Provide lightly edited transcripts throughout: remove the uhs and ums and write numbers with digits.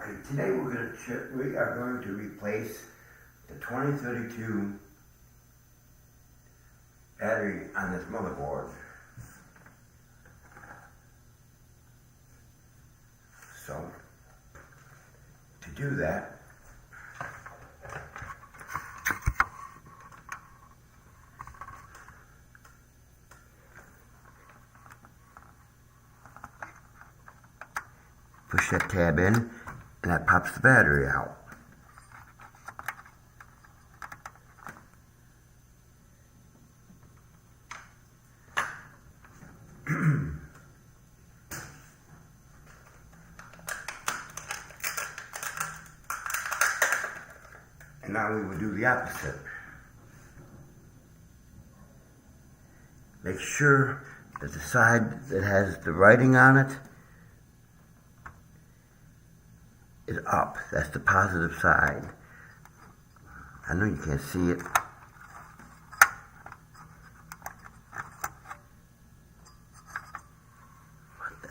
Okay, today we are going to replace the 2032 battery on this motherboard. So, to do that, push that tab in, and that pops the battery out. And now we will do the opposite. Make sure that the side that has the writing on it is up. That's the positive side. I know you can't see it. What the?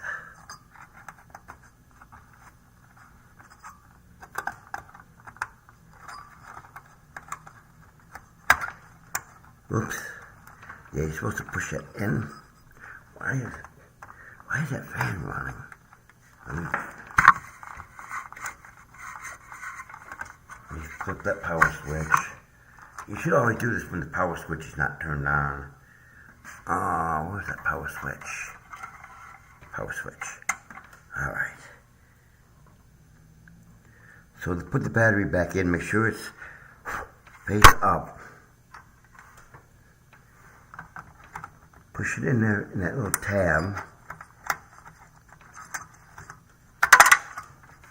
Oops. Yeah, you're supposed to push it in. Why is that fan running? You flip that power switch. You should only do this when the power switch is not turned on. Oh, where's that power switch? Power switch. Alright. So to put the battery back in, make sure it's face up. Push it in there in that little tab.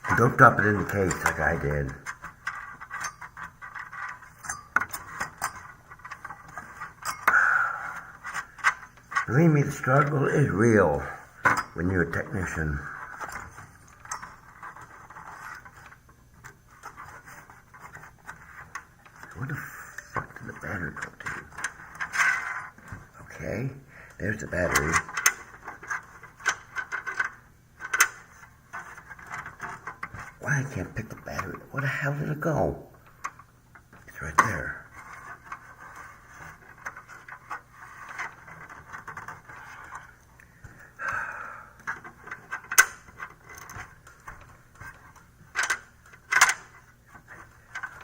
And don't drop it in the case like I did. Believe me, the struggle is real when you're a technician. Where the fuck did the battery go to? Okay, there's the battery. Why I can't pick the battery? Where the hell did it go? It's right there.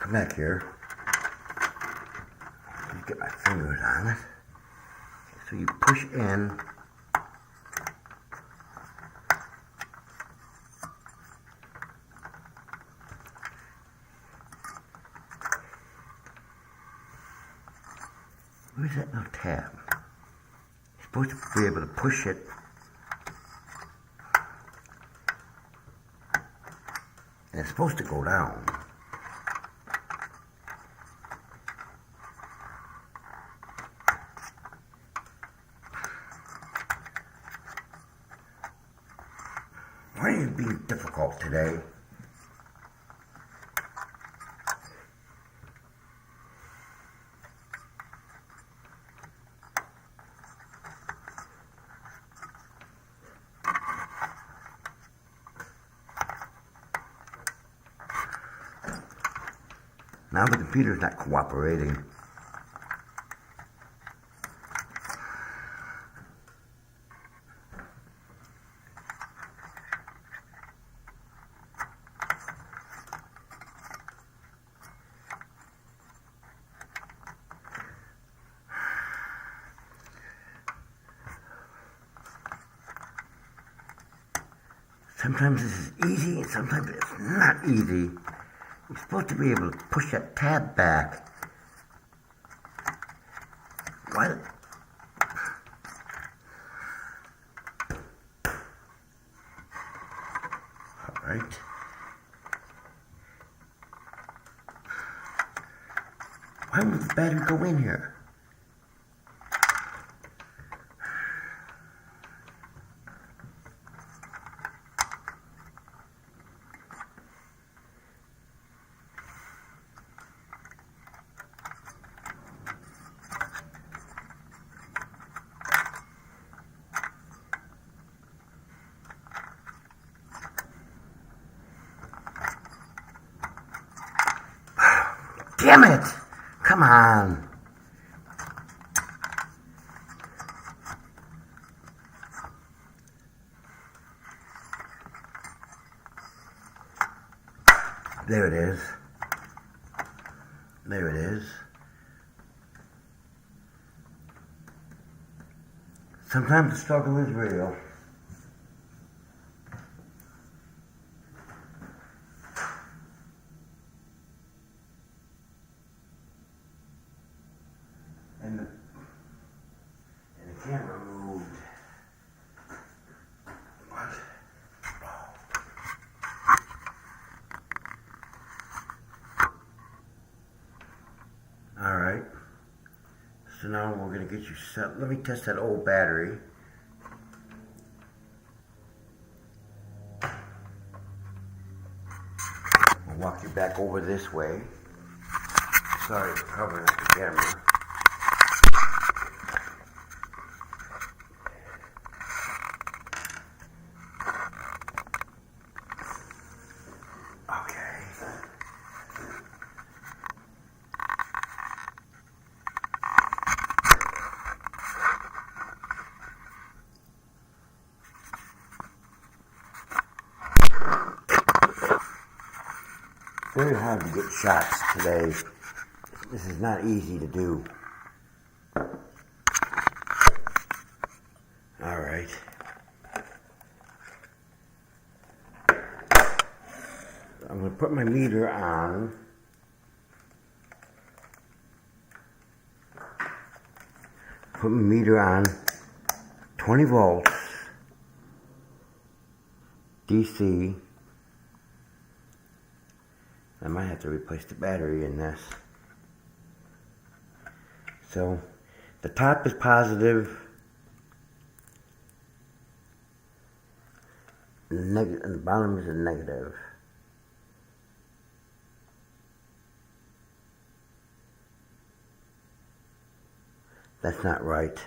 Come back here. Let me get my fingers on it. So you push in. Where's that little tab? You're supposed to be able to push it. And it's supposed to go down. Why are you being difficult today? Now the computer's not cooperating. Sometimes this is easy and sometimes it's not easy. You're supposed to be able to push that tab back. Why? Alright. Why would the battery go in here? Damn it! Come on. There it is. There it is. Sometimes the struggle is real. And the camera moved. What? Alright. So now we're going to get you set. Let me test that old battery. I'll walk you back over this way. Sorry for covering up the camera. Very hard to get shots today. This is not easy to do. Alright. I'm going to put my meter on. Put my meter on. 20 volts. DC. I might have to replace the battery in this. So, the top is positive, and the bottom is a negative. That's not right.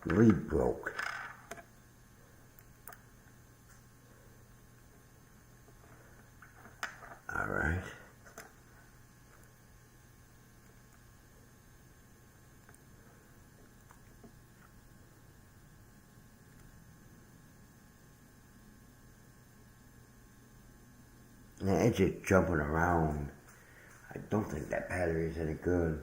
The lead broke. Alright. Now it's just jumping around. I don't think that battery is any good.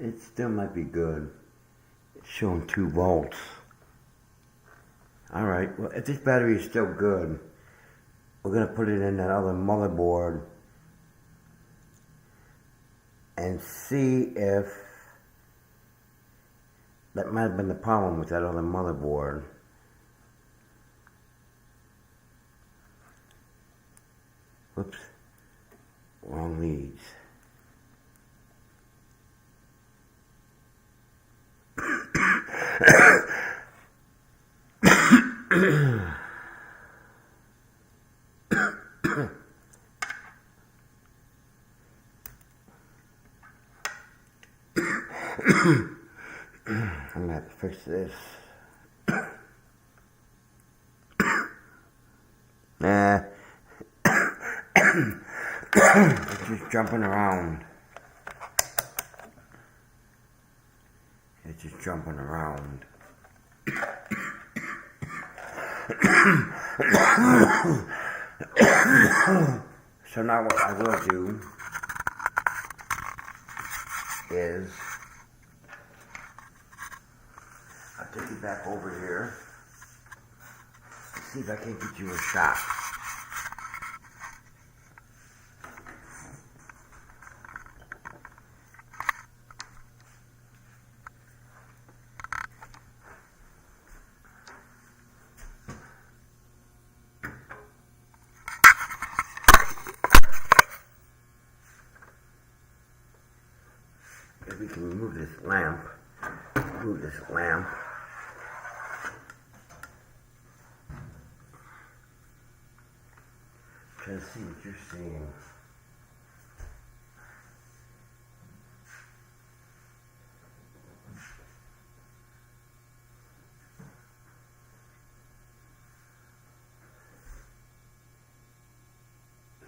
It still might be good. It's showing 2 volts. Alright, well if this battery is still good, we're going to put it in that other motherboard and see if that might have been the problem with that other motherboard. Whoops. Wrong leads. I'm gonna have to fix this. Nah. It's just jumping around. It's just jumping around. So now what I will do is I'll take you back over here, see if I can get you a shot. If we can remove this lamp, try to see what you're seeing.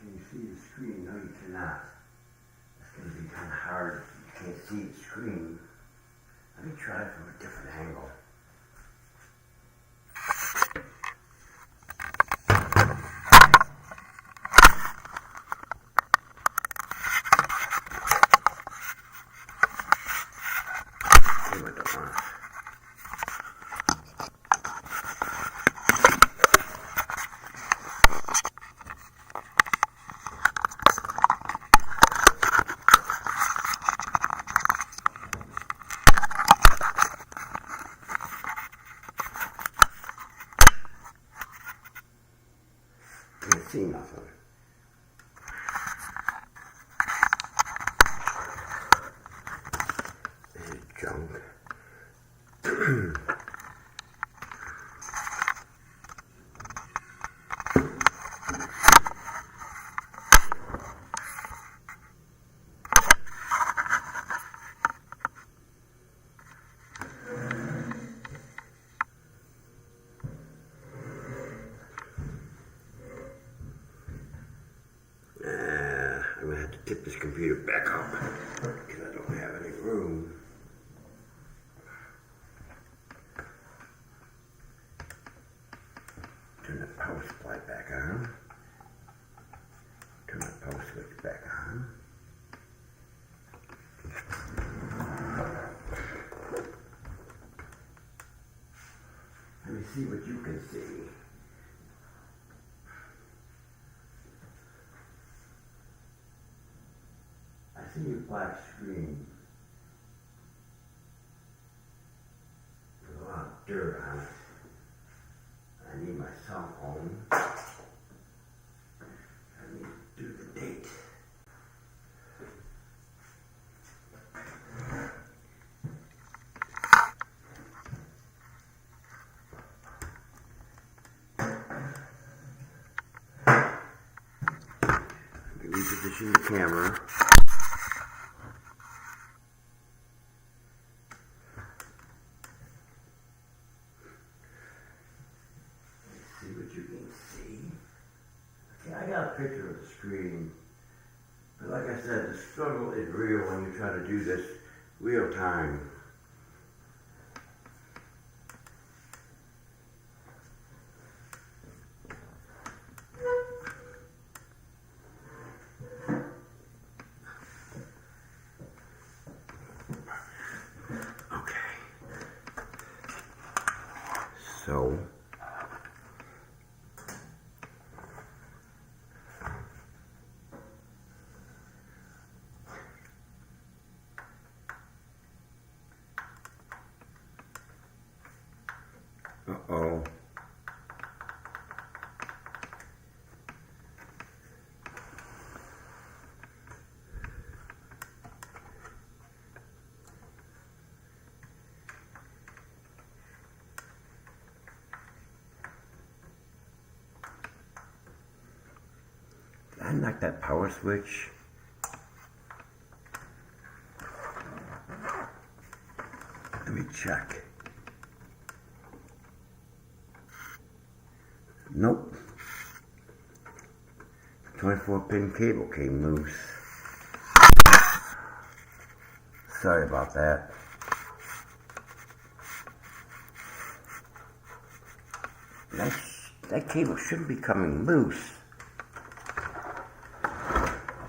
Can you see the screen? No, you cannot. It's going to be kind of hard if you can't see the screen. Let me try it from a different angle. Can't see nothing. This is junk. I'm going to have to tip this computer back up because I don't have any room. Turn the power supply back on. Turn the power switch back on. Let me see what you can see. I see a black screen with a lot of dirt on it. I need my cell phone. I need to do the date. Reposition the camera. See what you can see. Okay, I got a picture of the screen. But like I said, the struggle is real when you try to do this real time. So, uh-oh. I knocked that power switch. Let me check. Nope. 24-pin cable came loose. Sorry about that. That cable shouldn't be coming loose.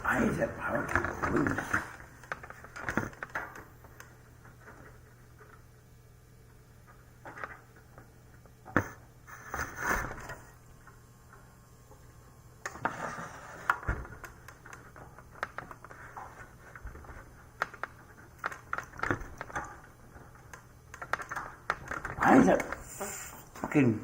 Why is that power cable loose? Why is that fucking...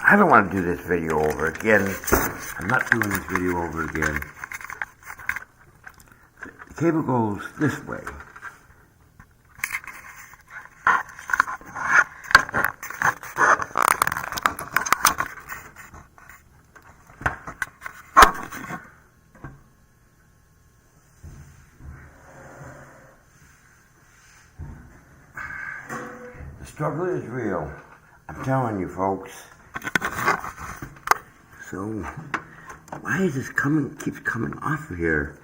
I don't want to do this video over again. I'm not doing this video over again. The cable goes this way. struggle is real. I'm telling you, folks. So, why is this keeps coming off of here?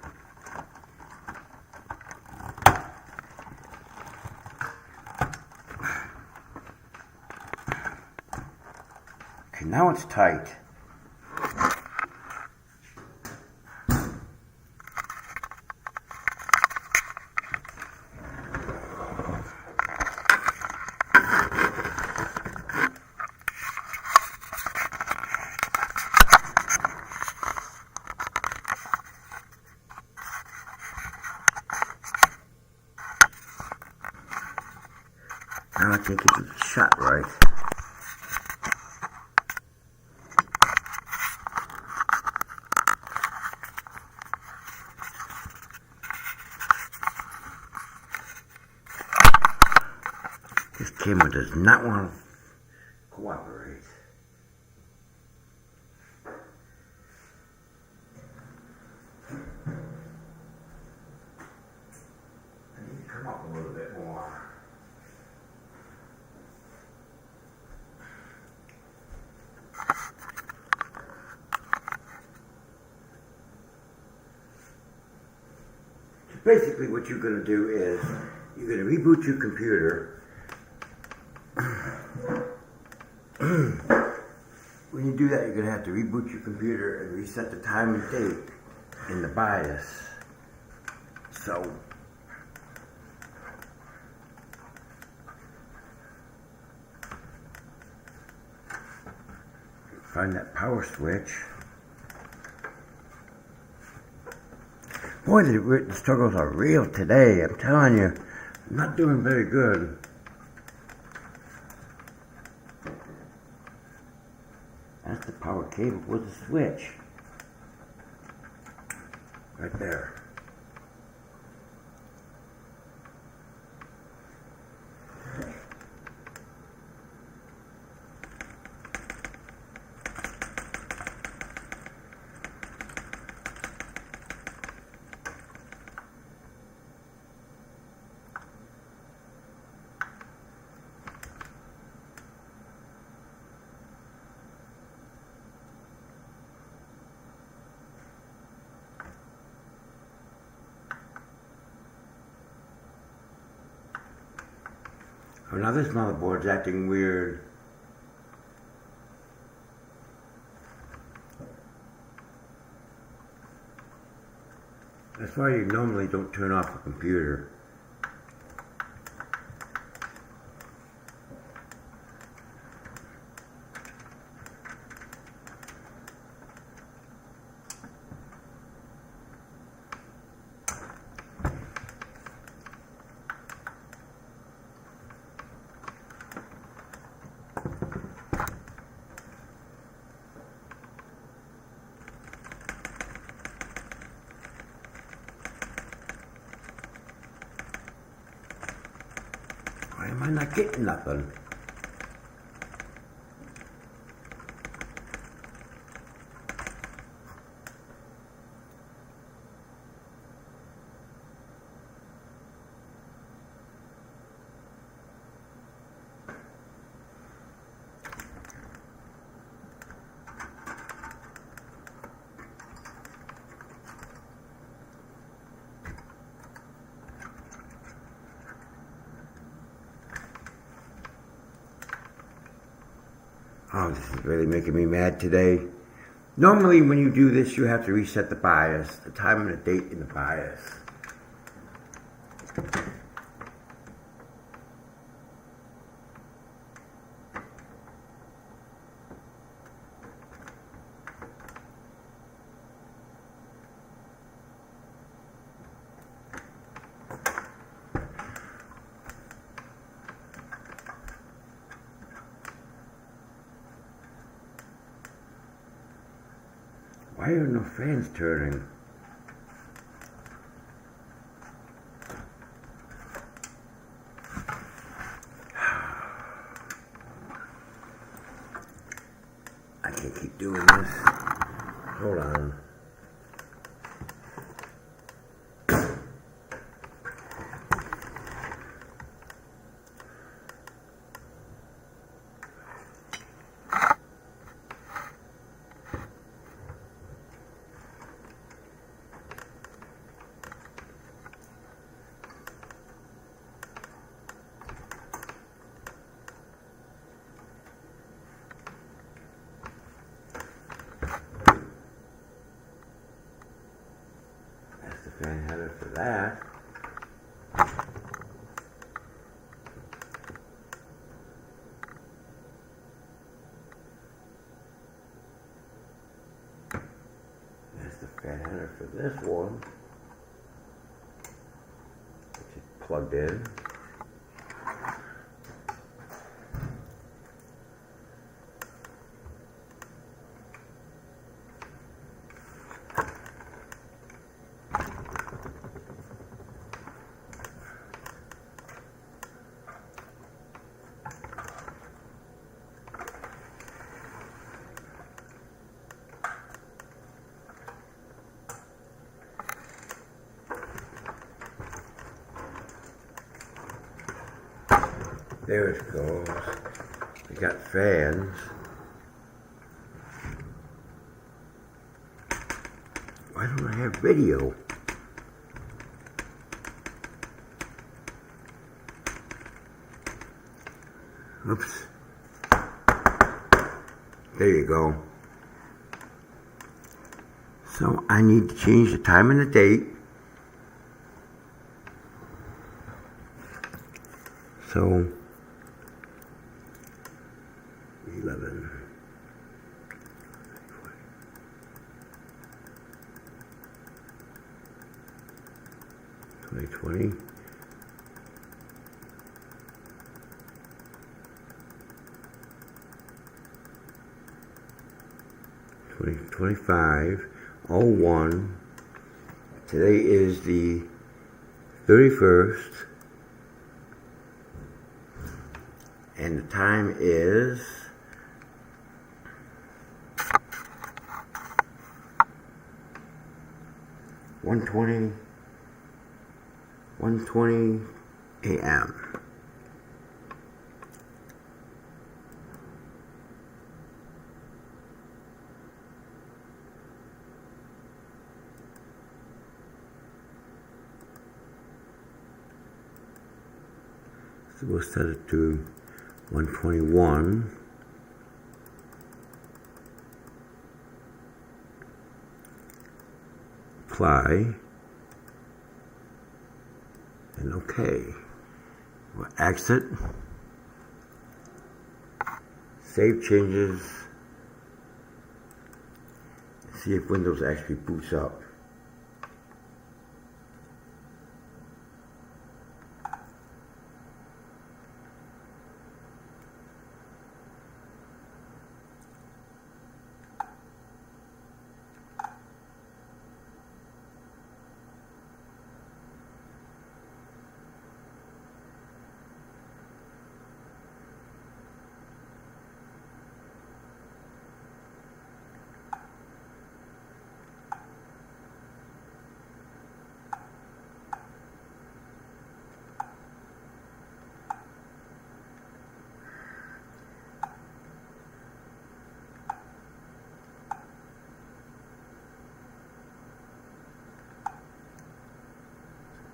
Okay, now it's tight. Now I think it's shut right. This camera does not want to cooperate. I need to come up a little bit more. Basically what you're going to do is you're going to reboot your computer. When you do that, you're going to have to reboot your computer and reset the time and date in the BIOS. So find that power switch. Boy, the struggles are real today. I'm telling you, I'm not doing very good. That's the power cable with the switch. Right there. Oh, now this motherboard's acting weird. That's why you normally don't turn off a computer. Why am I not getting nothing? Oh, this is really making me mad today. Normally when you do this, you have to reset the BIOS, the time and the date in the BIOS. Why are no fans turning? I can't keep doing this. Hold on. Fan header for this one, which is plugged in. There it goes. We got fans. Why don't I have video? Oops. There you go. So I need to change the time and the date. So 11. 2020. $25.01. Today is the 31st, and the time is 1:20 a.m. So we'll set it to 121. Apply. And OK. We'll exit. Save changes. See if Windows actually boots up.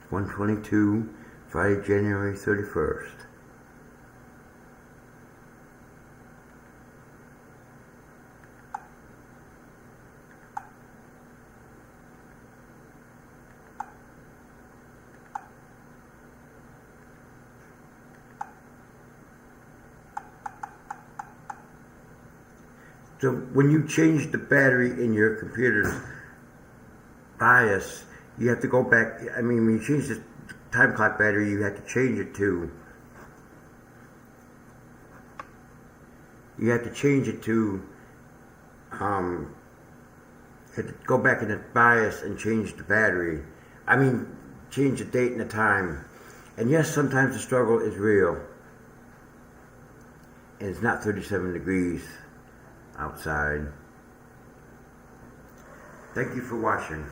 $1:22, Friday, January 31st. So when you change the battery in your computer's BIOS, you have to go back. I mean, when you change the time clock battery, you have to change it to. You have to change it to. You have to go back in the BIOS and change the battery. I mean, change the date and the time. And yes, sometimes the struggle is real. And it's not 37 degrees outside. Thank you for watching.